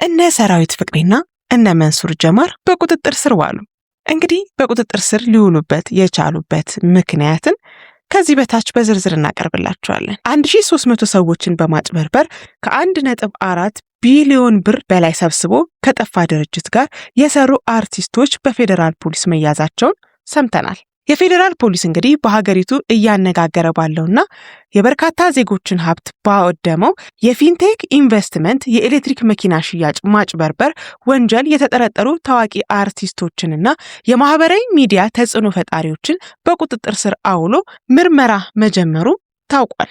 እነ ሰራዊት ፍቅሬና እነ መንሱር ጀማር በቁጥጥር ስር ዋሉ። እንግዲህ በቁጥጥር ስር ሊውሉበት የቻሉበት ምክንያትን ከዚህ በታች በዝርዝር እናቀርብላችኋለን። 1300 ሰዎችን በማጭበርበር ከ1.4 ቢሊዮን ብር በላይ ሰብስቦ ከጠፋ ድርጅት ጋር የሰሩ አርቲስቶች በፌዴራል ፖሊስ መያዛቸውን ሰምተናል። የፌዴራል ፖሊስ እንግዲህ በሀገሪቱ እያነጋገረ ባለውና የበርካታ ዜጎችን ሀብት ባወደመው የፊንቴክ ኢንቨስትመንት የኤሌክትሪክ መኪና ሽያጭ ማጭበርበር ወንጀል የተጠረጠሩ ታዋቂ አርቲስቶችንና የማህበራዊ ሚዲያ ተጽዕኖ ፈጣሪዎችን በቁጥጥር ስር አውሎ ምርመራ መጀመሩ ታውቋል።